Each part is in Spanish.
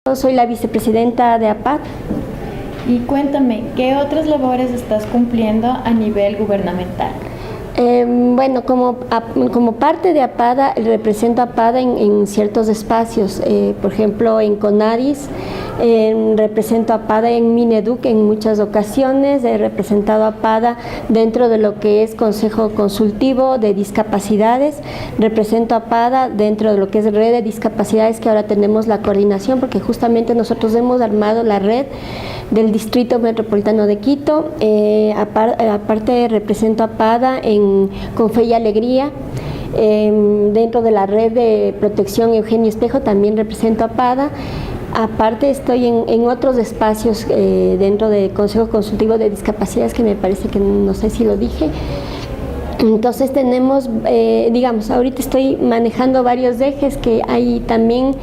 Yo soy la vicepresidenta de APAD. Y cuéntame, ¿qué otras labores estás cumpliendo a nivel gubernamental? Bueno, como parte de APADA, represento a APADA en ciertos espacios, por ejemplo en CONADIS, represento a APADA en Mineduc en muchas ocasiones, he representado a APADA dentro de lo que es Consejo Consultivo de Discapacidades, represento a APADA dentro de lo que es Red de Discapacidades, que ahora tenemos la coordinación, porque justamente nosotros hemos armado la red del Distrito Metropolitano de Quito. Aparte represento a APADA con Fe y Alegría. Dentro de la red de protección Eugenio Espejo también represento a APADA. Aparte estoy en otros espacios dentro del Consejo Consultivo de Discapacidades, que me parece que no sé si lo dije. Entonces tenemos, digamos, ahorita estoy manejando varios ejes que hay también.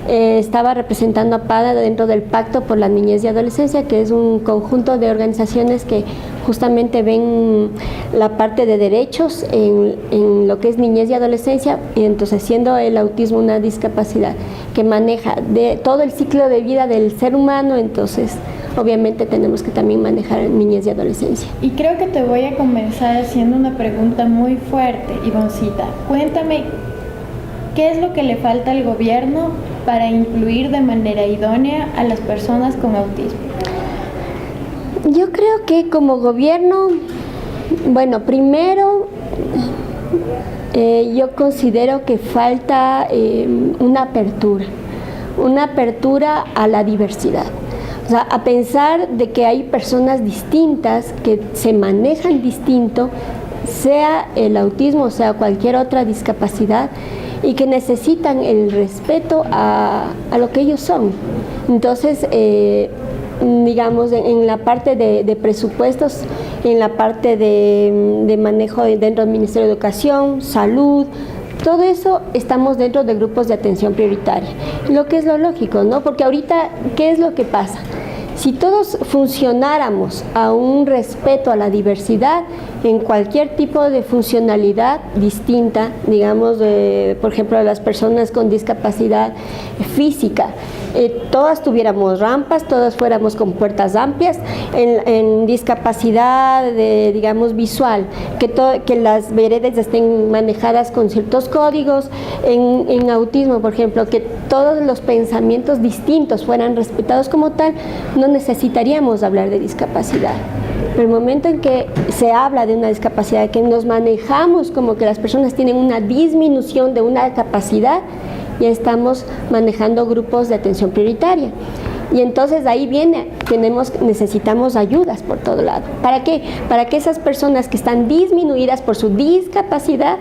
Estaba representando a APADA dentro del Pacto por la Niñez y Adolescencia, que es un conjunto de organizaciones que justamente ven la parte de derechos en lo que es niñez y adolescencia, y entonces siendo el autismo una discapacidad que maneja de todo el ciclo de vida del ser humano, entonces obviamente tenemos que también manejar niñez y adolescencia. Y creo que te voy a comenzar haciendo una pregunta muy fuerte, Ivoncita. Cuéntame, ¿qué es lo que le falta al gobierno para incluir de manera idónea a las personas con autismo? Yo creo que como gobierno, bueno, primero yo considero que falta una apertura a la diversidad. O sea, a pensar de que hay personas distintas que se manejan distinto, sea el autismo, sea cualquier otra discapacidad, y que necesitan el respeto a lo que ellos son. Entonces, digamos, en la parte de presupuestos, en la parte de manejo dentro del Ministerio de Educación, Salud, todo eso estamos dentro de grupos de atención prioritaria, lo que es lo lógico, ¿no? Porque ahorita, ¿qué es lo que pasa? Si todos funcionáramos a un respeto a la diversidad en cualquier tipo de funcionalidad distinta, digamos, por ejemplo, las personas con discapacidad física, todas tuviéramos rampas, todas fuéramos con puertas amplias, en discapacidad, digamos, visual, que las veredas estén manejadas con ciertos códigos, en autismo, por ejemplo, que todos los pensamientos distintos fueran respetados como tal, no necesitaríamos hablar de discapacidad. Pero el momento en que se habla de una discapacidad, que nos manejamos como que las personas tienen una disminución de una capacidad, ya estamos manejando grupos de atención prioritaria. Y entonces ahí viene, necesitamos ayudas por todo lado. ¿Para qué? Para que esas personas que están disminuidas por su discapacidad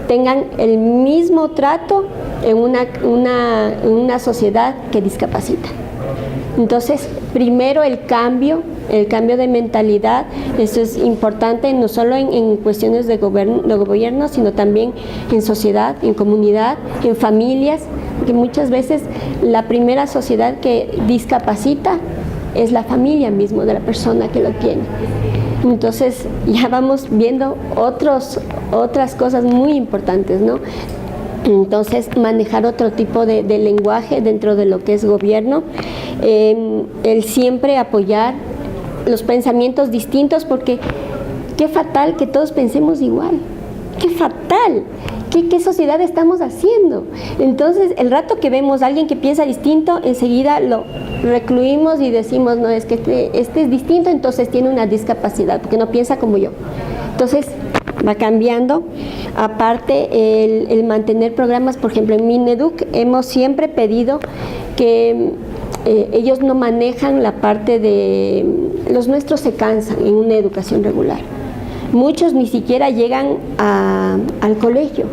tengan el mismo trato en una sociedad que discapacita. Entonces, primero el cambio de mentalidad, eso es importante no solo en cuestiones de gobierno, sino también en sociedad, en comunidad, en familias, que muchas veces la primera sociedad que discapacita es la familia mismo de la persona que lo tiene. Entonces, ya vamos viendo otras cosas muy importantes, ¿no? Entonces, manejar otro tipo de lenguaje dentro de lo que es gobierno, el siempre apoyar los pensamientos distintos, porque qué fatal que todos pensemos igual, qué fatal, qué sociedad estamos haciendo. Entonces, el rato que vemos a alguien que piensa distinto, enseguida lo recluimos y decimos, no, es que este es distinto, entonces tiene una discapacidad, porque no piensa como yo. Entonces, va cambiando. Aparte, el mantener programas, por ejemplo, en Mineduc hemos siempre pedido que ellos no manejan la parte de... Los nuestros se cansan en una educación regular. Muchos ni siquiera llegan al colegio.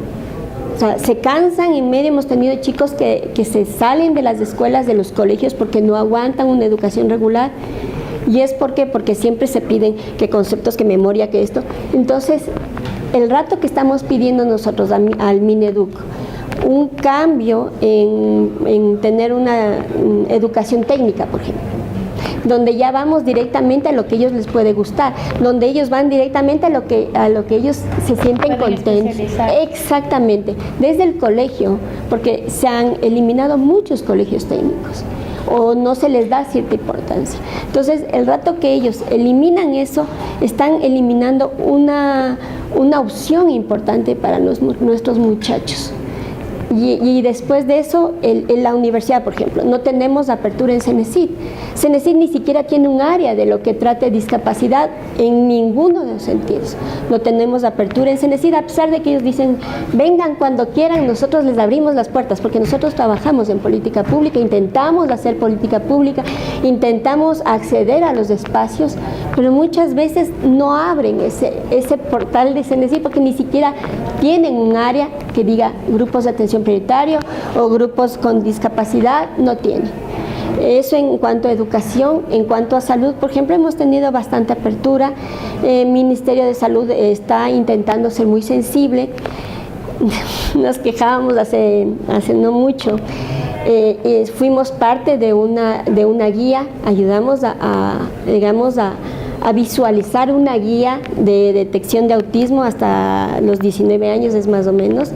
O sea, se cansan en medio. Hemos tenido chicos que se salen de las escuelas, de los colegios, porque no aguantan una educación regular. ¿Y es por qué? Porque siempre se piden que conceptos, que memoria, que esto. Entonces, el rato que estamos pidiendo nosotros al Mineduc un cambio en tener una educación técnica, por ejemplo, donde ya vamos directamente a lo que ellos les puede gustar, donde ellos van directamente a lo que ellos se sienten contentos. Exactamente, desde el colegio, porque se han eliminado muchos colegios técnicos. o no se les da cierta importancia. Entonces, el rato que ellos eliminan eso, están eliminando una opción importante para nuestros muchachos. Y después de eso, en la universidad, por ejemplo, no tenemos apertura en CENESID. CENESID ni siquiera tiene un área de lo que trate discapacidad en ninguno de los sentidos. No tenemos apertura en CENESID, a pesar de que ellos dicen, vengan cuando quieran, nosotros les abrimos las puertas, porque nosotros trabajamos en política pública, intentamos hacer política pública, intentamos acceder a los espacios, pero muchas veces no abren ese portal de CENESID porque ni siquiera tienen un área que diga grupos de atención prioritario o grupos con discapacidad, no tienen. Eso en cuanto a educación. En cuanto a salud, por ejemplo, hemos tenido bastante apertura. El Ministerio de Salud está intentando ser muy sensible. Nos quejábamos hace no mucho. Fuimos parte de una guía, ayudamos a visualizar una guía de detección de autismo hasta los 19 años, es más o menos.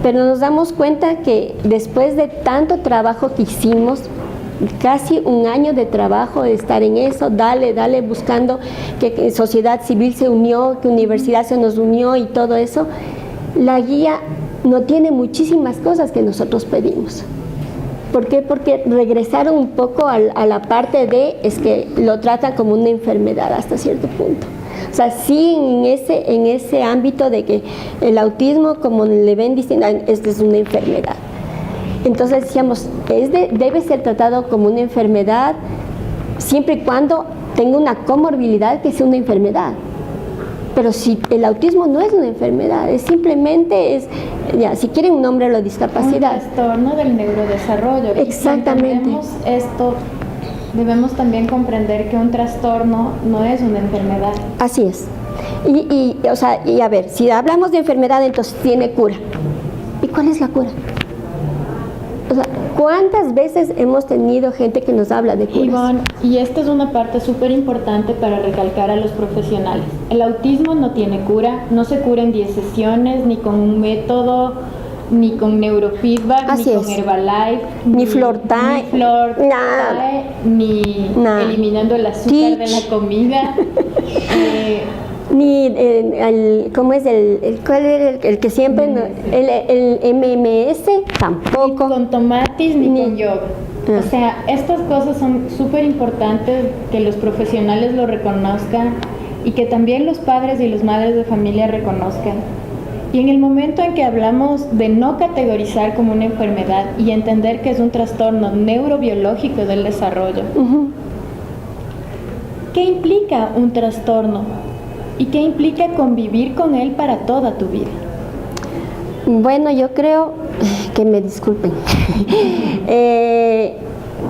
Pero nos damos cuenta que después de tanto trabajo que hicimos, casi un año de trabajo de estar en eso, dale, buscando que sociedad civil se unió, que universidad se nos unió y todo eso, la guía no tiene muchísimas cosas que nosotros pedimos. ¿Por qué? Porque regresaron un poco a la parte es que lo tratan como una enfermedad hasta cierto punto. O sea, sí en ese ámbito de que el autismo, como le ven distinto, esta es una enfermedad. Entonces decíamos, debe ser tratado como una enfermedad siempre y cuando tenga una comorbilidad que sea una enfermedad. Pero si el autismo no es una enfermedad, es simplemente, si quieren un nombre a la discapacidad. Un trastorno del neurodesarrollo. Exactamente. Y si esto, debemos también comprender que un trastorno no es una enfermedad. Así es. Y a ver, si hablamos de enfermedad, entonces tiene cura. ¿Y cuál es la cura? O sea, ¿cuántas veces hemos tenido gente que nos habla de curas? Ivonne, y esta es una parte súper importante para recalcar a los profesionales. El autismo no tiene cura, no se cura en 10 sesiones, ni con un método, ni con neurofeedback, Así ni es. con Herbalife, ni Flortime, ni eliminando el azúcar de la comida. Ni ¿cómo es cuál era el que siempre el MMS tampoco, ni con tomates ni con yoga. O sea, estas cosas son súper importantes que los profesionales lo reconozcan y que también los padres y las madres de familia reconozcan. Y en el momento en que hablamos de no categorizar como una enfermedad y entender que es un trastorno neurobiológico del desarrollo, ¿qué implica un trastorno? ¿Y qué implica convivir con él para toda tu vida? Bueno, yo creo que me disculpen.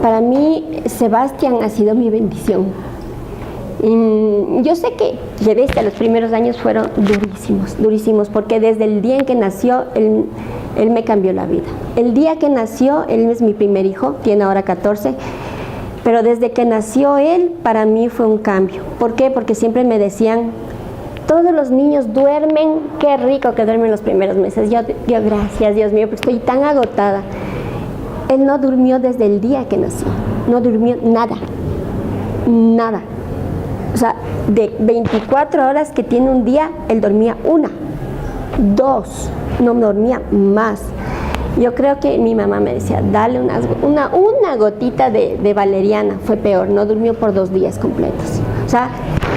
Para mí, Sebastián ha sido mi bendición. Yo sé que los primeros años fueron durísimos, porque desde el día en que nació, él me cambió la vida. El día que nació, él es mi primer hijo, tiene ahora 14, pero desde que nació él, para mí fue un cambio. ¿Por qué? Porque siempre me decían, todos los niños duermen, qué rico que duermen los primeros meses. Yo gracias, Dios mío, porque estoy tan agotada. Él no durmió desde el día que nació, no durmió nada. O sea, de 24 horas que tiene un día, él dormía 1, 2, no dormía más. Yo creo que mi mamá me decía, dale una gotita de valeriana, fue peor, no durmió por 2 días completos. O sea,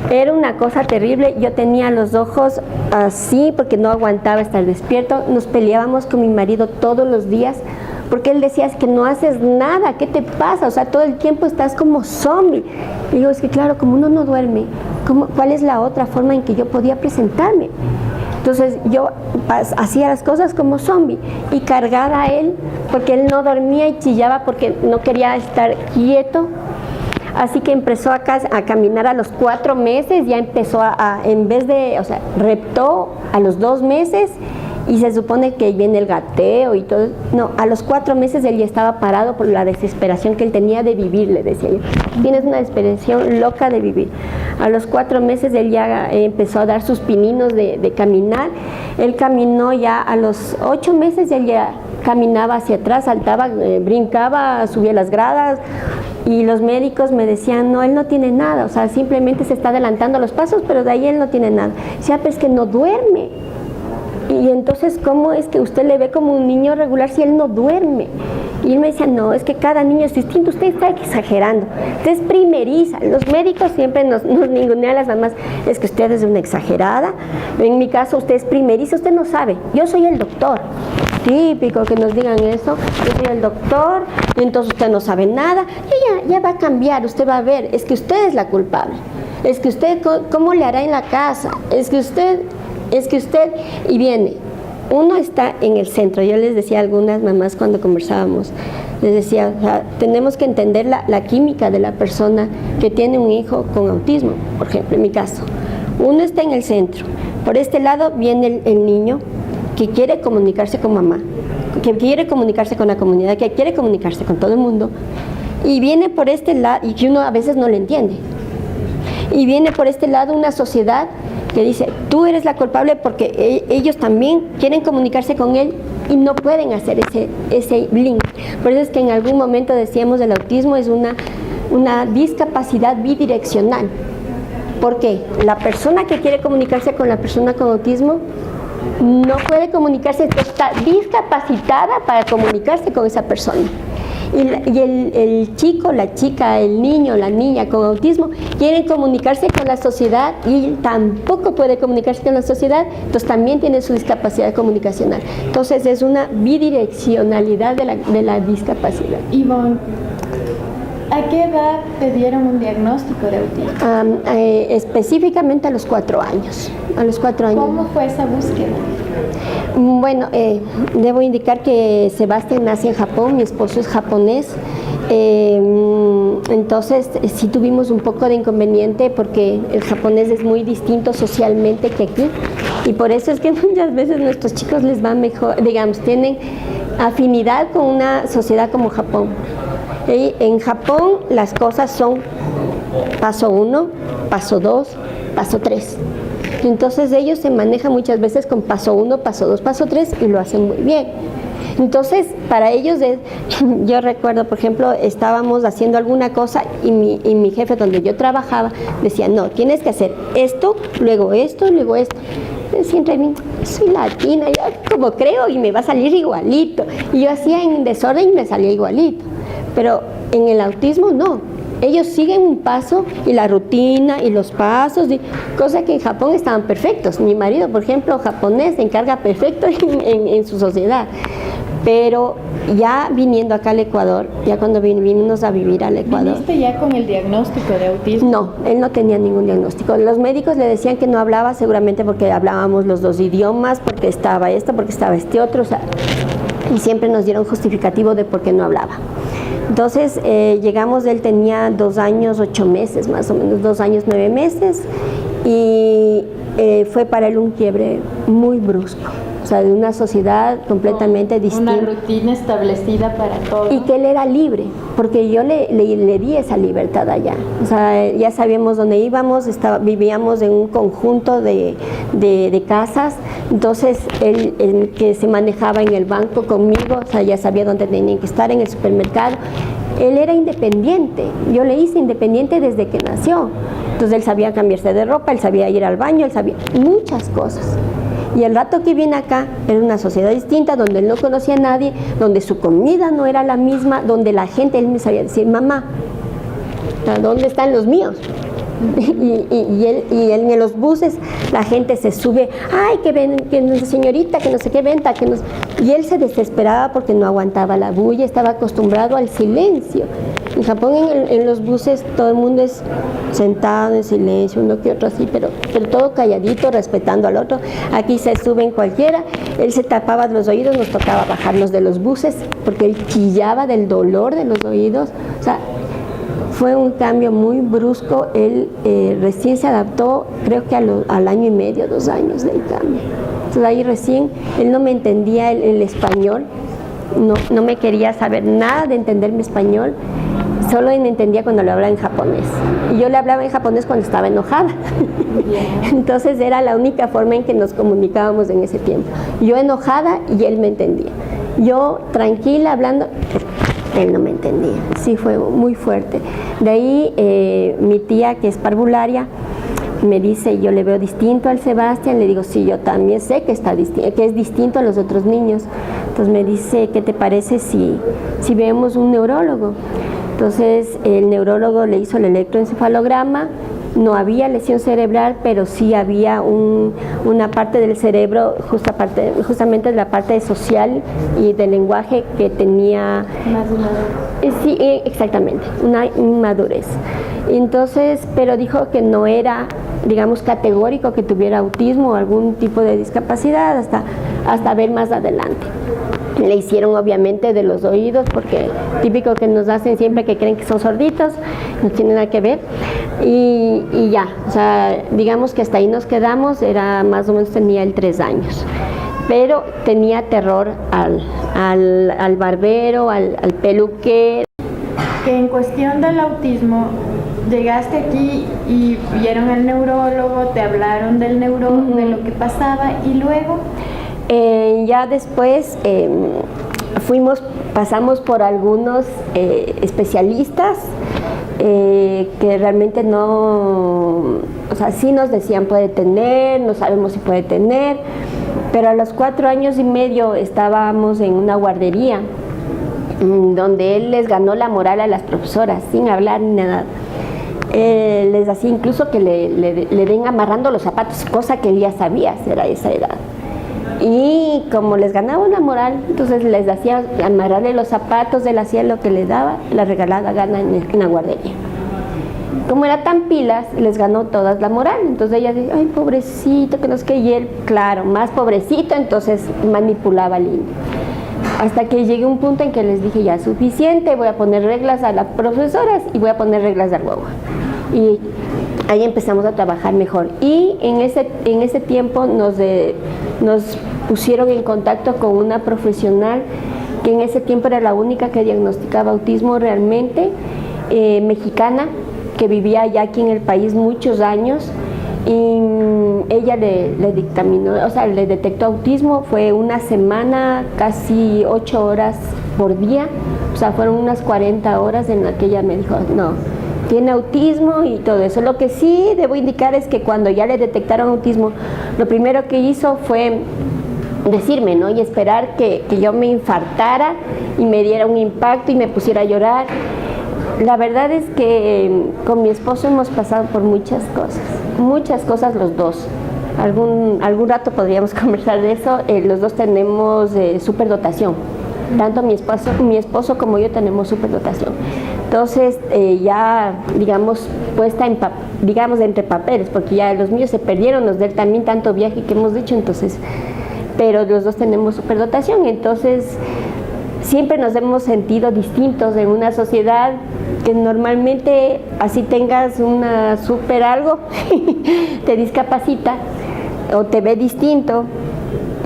era una cosa terrible. Yo tenía los ojos así porque no aguantaba estar despierto. Nos peleábamos con mi marido todos los días porque él decía, es que no haces nada, ¿qué te pasa? O sea, todo el tiempo estás como zombie. Y digo, es que claro, como uno no duerme, ¿cuál es la otra forma en que yo podía presentarme? Entonces yo hacía las cosas como zombie y cargada a él porque él no dormía y chillaba porque no quería estar quieto. Así que empezó a caminar a los 4 meses, ya empezó reptó a los 2 meses y se supone que viene el gateo y todo. No, a los 4 meses él ya estaba parado por la desesperación que él tenía de vivir, le decía yo. Tienes una desesperación loca de vivir. A los 4 meses él ya empezó a dar sus pininos de caminar. Él caminó ya a los 8 meses, él ya caminaba hacia atrás, saltaba, brincaba, subía las gradas. Y los médicos me decían, no, él no tiene nada, o sea, simplemente se está adelantando los pasos, pero de ahí él no tiene nada. Decía, pero es que no duerme. Y entonces, ¿cómo es que usted le ve como un niño regular si él no duerme? Y él me decía, no, es que cada niño es distinto, usted está exagerando, usted es primeriza. Los médicos siempre nos ningunean a las mamás, es que usted es una exagerada, en mi caso usted es primeriza, usted no sabe, yo soy el doctor. Típico que nos digan eso, yo soy el doctor, y entonces usted no sabe nada, y ya va a cambiar, usted va a ver, es que usted es la culpable, es que usted, ¿cómo le hará en la casa? Es que usted, y viene, uno está en el centro. Yo les decía a algunas mamás cuando conversábamos, les decía, o sea, tenemos que entender la química de la persona que tiene un hijo con autismo, por ejemplo, en mi caso. Uno está en el centro, por este lado viene el niño que quiere comunicarse con mamá, que quiere comunicarse con la comunidad, que quiere comunicarse con todo el mundo, y viene por este lado, y que uno a veces no le entiende, y viene por este lado una sociedad que dice, tú eres la culpable porque ellos también quieren comunicarse con él y no pueden hacer ese link. Por eso es que en algún momento decíamos el autismo es una discapacidad bidireccional. ¿Por qué? La persona que quiere comunicarse con la persona con autismo no puede comunicarse, está discapacitada para comunicarse con esa persona. Y el chico, la chica, el niño, la niña con autismo quieren comunicarse con la sociedad y tampoco puede comunicarse con la sociedad, entonces también tiene su discapacidad comunicacional. Entonces es una bidireccionalidad de la discapacidad. Ivonne, ¿a qué edad te dieron un diagnóstico de autismo? Específicamente a los 4 años. A los 4 años. ¿Cómo fue esa búsqueda? Bueno, debo indicar que Sebastián nace en Japón, mi esposo es japonés, entonces sí tuvimos un poco de inconveniente porque el japonés es muy distinto socialmente que aquí, y por eso es que muchas veces nuestros chicos les va mejor, digamos, tienen afinidad con una sociedad como Japón. En Japón las cosas son paso 1, paso 2, paso 3. Entonces ellos se manejan muchas veces con paso 1, paso 2, paso 3 y lo hacen muy bien. Entonces para ellos, yo recuerdo, por ejemplo, estábamos haciendo alguna cosa y mi jefe donde yo trabajaba decía, no, tienes que hacer esto, luego esto, luego esto. Siempre soy latina, yo como creo y me va a salir igualito. Y yo hacía en desorden y me salía igualito. Pero en el autismo no. Ellos siguen un paso y la rutina y los pasos, cosa que en Japón estaban perfectos. Mi marido, por ejemplo, japonés, se encarga perfecto en su sociedad. Pero ya viniendo acá al Ecuador, ya cuando vinimos a vivir al Ecuador. ¿Viniste ya con el diagnóstico de autismo? No, él no tenía ningún diagnóstico. Los médicos le decían que no hablaba, seguramente porque hablábamos los 2 idiomas, porque estaba esto, porque estaba este otro, o sea, y siempre nos dieron justificativo de por qué no hablaba. Entonces llegamos, él tenía 2 años 8 meses, más o menos 2 años 9 meses, y fue para él un quiebre muy brusco, o sea, de una sociedad completamente distinta. Una rutina establecida para todos. Y que él era libre, porque yo le di esa libertad allá. O sea, ya sabíamos dónde íbamos, vivíamos en un conjunto de casas, entonces él que se manejaba en el banco conmigo, o sea, ya sabía dónde tenían que estar, en el supermercado. Él era independiente, yo le hice independiente desde que nació. Entonces él sabía cambiarse de ropa, él sabía ir al baño, él sabía muchas cosas. Y el rato que viene acá, era una sociedad distinta, donde él no conocía a nadie, donde su comida no era la misma, donde la gente, él me sabía decir, mamá, ¿dónde están los míos? Y él en los buses, la gente se sube, ay, que señorita, que no sé qué venta, y él se desesperaba porque no aguantaba la bulla, estaba acostumbrado al silencio. En Japón en los buses todo el mundo es sentado en silencio, uno que otro así, pero todo calladito, respetando al otro. Aquí se suben cualquiera, él se tapaba los oídos, nos tocaba bajarnos de los buses porque él chillaba del dolor de los oídos. O sea, fue un cambio muy brusco. Él recién se adaptó, creo que al año y medio, 2 años del cambio. Entonces ahí recién él no me entendía el español, no me quería saber nada de entenderme español, solo me entendía cuando le hablaba en japonés. Y yo le hablaba en japonés cuando estaba enojada. Entonces era la única forma en que nos comunicábamos en ese tiempo. Yo enojada y él me entendía. Yo tranquila hablando, él no me entendía. Sí, fue muy fuerte. De ahí mi tía, que es parvularia, me dice, yo le veo distinto al Sebastián. Le digo, sí, yo también sé que es distinto a los otros niños. Entonces me dice, ¿qué te parece si vemos un neurólogo? Entonces el neurólogo le hizo el electroencefalograma. No había lesión cerebral, pero sí había una parte del cerebro, justamente la parte social y del lenguaje que tenía... Más inmadurez. Sí, exactamente, una inmadurez. Entonces, pero dijo que no era, digamos, categórico que tuviera autismo o algún tipo de discapacidad hasta ver más adelante. Le hicieron obviamente de los oídos, porque típico que nos hacen siempre que creen que son sorditos, no tiene nada que ver, y ya, o sea, digamos que hasta ahí nos quedamos, era más o menos, tenía él 3 años, pero tenía terror al barbero, al peluquero. Que en cuestión del autismo, llegaste aquí y vieron al neurólogo, te hablaron del neurólogo, de lo que pasaba, y luego... Ya después pasamos por algunos especialistas que realmente no, o sea, sí nos decían puede tener, no sabemos si puede tener, pero a los 4 años y medio estábamos en una guardería donde él les ganó la moral a las profesoras sin hablar ni nada. Les hacía incluso que le den amarrando los zapatos, cosa que él ya sabía hacer a esa edad. Y como les ganaba una moral, entonces les hacía amarrarle los zapatos, él hacía lo que le daba la regalada gana en la guardería. Como era tan pilas, les ganó todas la moral. Entonces ella decía, ay, pobrecito, que no es que, y él, claro, más pobrecito, entonces manipulaba al niño. Hasta que llegué a un punto en que les dije, ya, suficiente, voy a poner reglas a las profesoras y voy a poner reglas al guagua. Y ahí empezamos a trabajar mejor. Y en ese tiempo nos pusieron en contacto con una profesional que en ese tiempo era la única que diagnosticaba autismo realmente, mexicana, que vivía ya aquí en el país muchos años, y ella le dictaminó, o sea, le detectó autismo. Fue una semana, casi 8 horas por día, o sea, fueron unas 40 horas en las que ella me dijo, no, tiene autismo y todo eso. Lo que sí debo indicar es que cuando ya le detectaron autismo, lo primero que hizo fue decirme, ¿no? Y esperar que yo me infartara y me diera un impacto y me pusiera a llorar. La verdad es que con mi esposo hemos pasado por muchas cosas los dos. Algún rato podríamos conversar de eso. Los dos tenemos superdotación. Tanto mi esposo como yo tenemos superdotación. Entonces ya, digamos, puesta entre papeles, porque ya los míos se perdieron, los de él también, tanto viaje que hemos hecho, entonces, pero los dos tenemos superdotación, entonces siempre nos hemos sentido distintos en una sociedad que normalmente, así tengas una super algo, te discapacita o te ve distinto.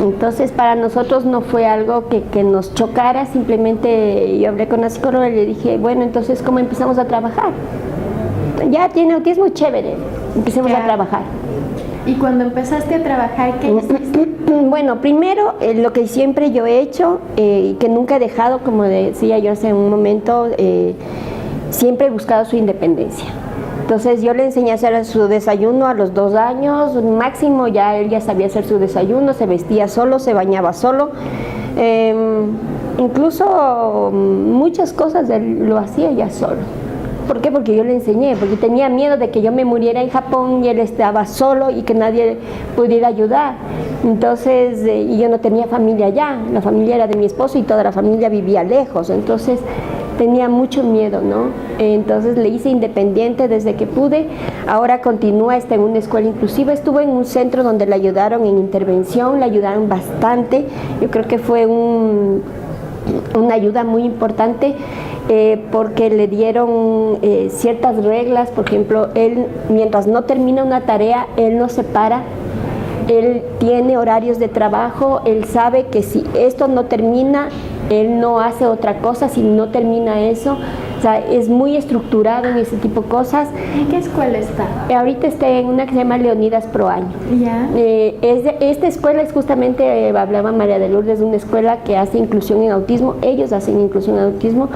Entonces para nosotros no fue algo que nos chocara, simplemente yo hablé con la psicóloga y le dije, bueno, entonces ¿cómo empezamos a trabajar? Ya tiene autismo, chévere, empecemos a trabajar. ¿Y cuando empezaste a trabajar, qué hiciste? Bueno, primero lo que siempre yo he hecho y que nunca he dejado, como decía yo hace un momento, siempre he buscado su independencia. Entonces yo le enseñé a hacer su desayuno a los 2 años, máximo ya él ya sabía hacer su desayuno, se vestía solo, se bañaba solo, incluso muchas cosas él lo hacía ya solo. ¿Por qué? Porque yo le enseñé, porque tenía miedo de que yo me muriera en Japón y él estaba solo y que nadie pudiera ayudar. Entonces, y yo no tenía familia allá, la familia era de mi esposo y toda la familia vivía lejos, entonces tenía mucho miedo, ¿no? Entonces le hice independiente desde que pude. Ahora continúa, está en una escuela inclusiva. Estuvo en un centro donde le ayudaron en intervención, le ayudaron bastante. Yo creo que fue una ayuda muy importante porque le dieron ciertas reglas. Por ejemplo, él, mientras no termina una tarea, él no se para Él tiene horarios de trabajo, él sabe que si esto no termina, él no hace otra cosa si no termina eso. O sea, es muy estructurado en ese tipo de cosas. ¿En qué escuela está? Ahorita está en una que se llama Leonidas Pro Año. ¿Ya? Esta escuela es justamente, hablaba María de Lourdes, de una escuela que hace inclusión en autismo. Ellos hacen inclusión en autismo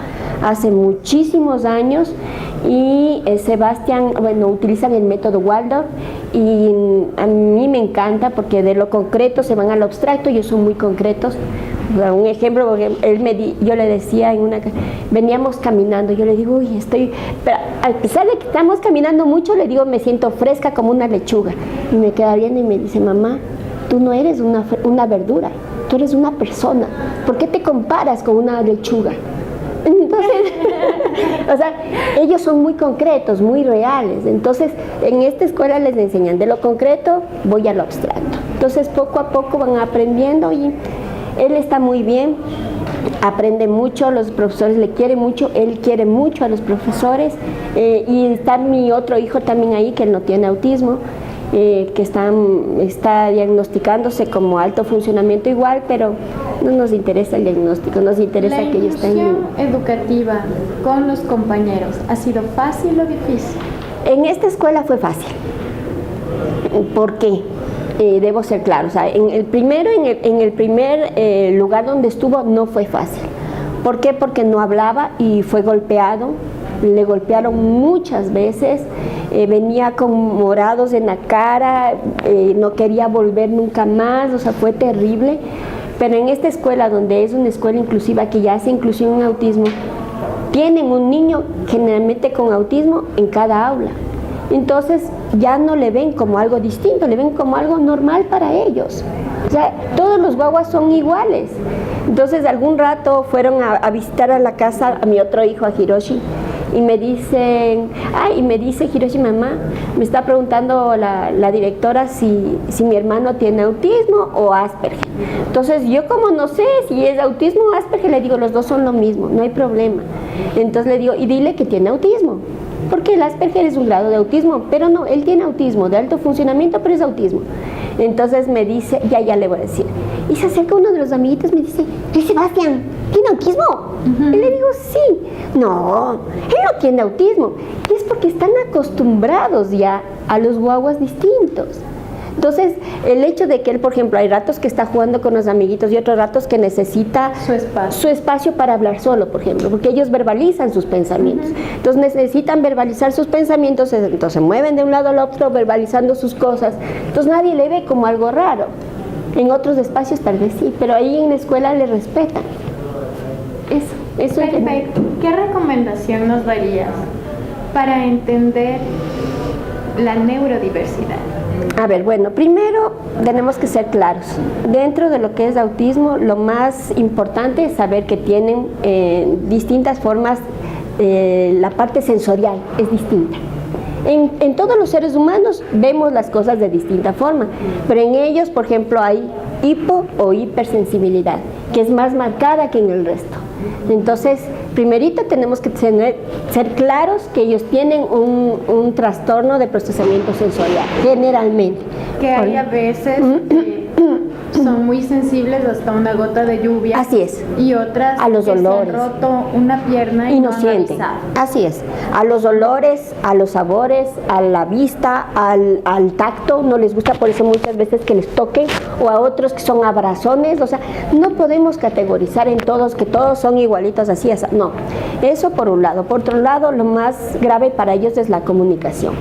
hace muchísimos años y Sebastián, bueno, utilizan el método Waldorf y a mí me encanta porque de lo concreto se van a lo abstracto, ellos son muy concretos. Un ejemplo, porque yo le decía veníamos caminando, yo le digo, uy, pero a pesar de que estamos caminando mucho, le digo, me siento fresca como una lechuga. Y me queda viendo y me dice, mamá, tú no eres una verdura, tú eres una persona. ¿Por qué te comparas con una lechuga? Entonces, o sea, ellos son muy concretos, muy reales. Entonces, en esta escuela les enseñan de lo concreto, voy a lo abstracto. Entonces, poco a poco van aprendiendo y él está muy bien, aprende mucho, los profesores le quieren mucho, él quiere mucho a los profesores y está mi otro hijo también ahí que él no tiene autismo, que está diagnosticándose como alto funcionamiento igual, pero no nos interesa el diagnóstico, nos interesa que ellos estén bien. ¿La inclusión educativa con los compañeros ha sido fácil o difícil? En esta escuela fue fácil. ¿Por qué? Debo ser claro, o sea, en el primer lugar donde estuvo no fue fácil. ¿Por qué? Porque no hablaba y fue golpeado, le golpearon muchas veces, venía con morados en la cara, no quería volver nunca más, o sea, fue terrible. Pero en esta escuela, donde es una escuela inclusiva que ya hace inclusión en autismo, tienen un niño generalmente con autismo en cada aula. Entonces ya no le ven como algo distinto, le ven como algo normal para ellos. O sea, todos los guaguas son iguales. Entonces algún rato fueron a visitar a la casa a mi otro hijo, a Hiroshi, y me dice Hiroshi, mamá, me está preguntando la directora si mi hermano tiene autismo o Asperger. Entonces yo, como no sé si es autismo o Asperger, le digo, los dos son lo mismo, no hay problema. Entonces le digo, y dile que tiene autismo. Porque el Asperger es un grado de autismo, pero no, él tiene autismo, de alto funcionamiento, pero es autismo. Entonces me dice, ya le voy a decir. Y se acerca uno de los amiguitos y me dice, Sebastián, ¿tiene autismo? Y le digo, sí. No, él no tiene autismo. Y es porque están acostumbrados ya a los guaguas distintos. Entonces, el hecho de que él, por ejemplo, hay ratos que está jugando con los amiguitos y otros ratos que necesita su espacio para hablar solo, por ejemplo, porque ellos verbalizan sus pensamientos. Entonces, necesitan verbalizar sus pensamientos, entonces se mueven de un lado al otro verbalizando sus cosas. Entonces, nadie le ve como algo raro. En otros espacios tal vez sí, pero ahí en la escuela le respetan. Eso es. Perfecto. ¿Qué recomendación nos darías para entender la neurodiversidad? A ver, bueno, primero tenemos que ser claros. Dentro de lo que es autismo, lo más importante es saber que tienen distintas formas, la parte sensorial es distinta. En todos los seres humanos vemos las cosas de distinta forma, pero en ellos, por ejemplo, hay hipo o hipersensibilidad, que es más marcada que en el resto. Entonces, primerito tenemos que ser claros que ellos tienen un trastorno de procesamiento sensorial, generalmente. Que hay a veces son muy sensibles hasta una gota de lluvia. Así es. Y otras a los olores. Se han roto una pierna y no sienten. Así es. A los olores, a los sabores, a la vista, al tacto, no les gusta, por eso muchas veces que les toquen, o a otros que son abrazones. O sea, no podemos categorizar en todos que todos son igualitos así. No, eso por un lado. Por otro lado, lo más grave para ellos es la comunicación.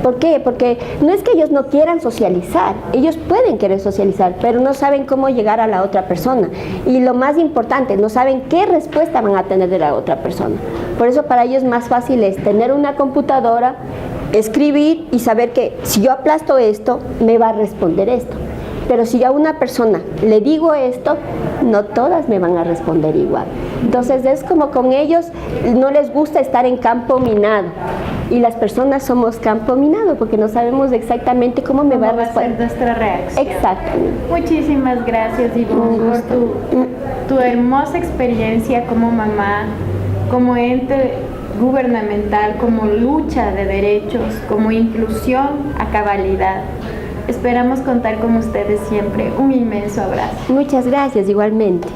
¿Por qué? Porque no es que ellos no quieran socializar, ellos pueden querer socializar, pero no saben cómo llegar a la otra persona. Y lo más importante, no saben qué respuesta van a tener de la otra persona. Por eso para ellos más fácil es tener una computadora, escribir y saber que si yo aplasto esto, me va a responder esto. Pero si yo a una persona le digo esto, no todas me van a responder igual. Entonces es como con ellos, no les gusta estar en campo minado. Y las personas somos campo minado porque no sabemos exactamente cómo me va a responder. Va a ser nuestra reacción. Exactamente. Muchísimas gracias, Ivonne, por tu hermosa experiencia como mamá, como ente gubernamental, como lucha de derechos, como inclusión a cabalidad. Esperamos contar con ustedes siempre. Un inmenso abrazo. Muchas gracias, igualmente.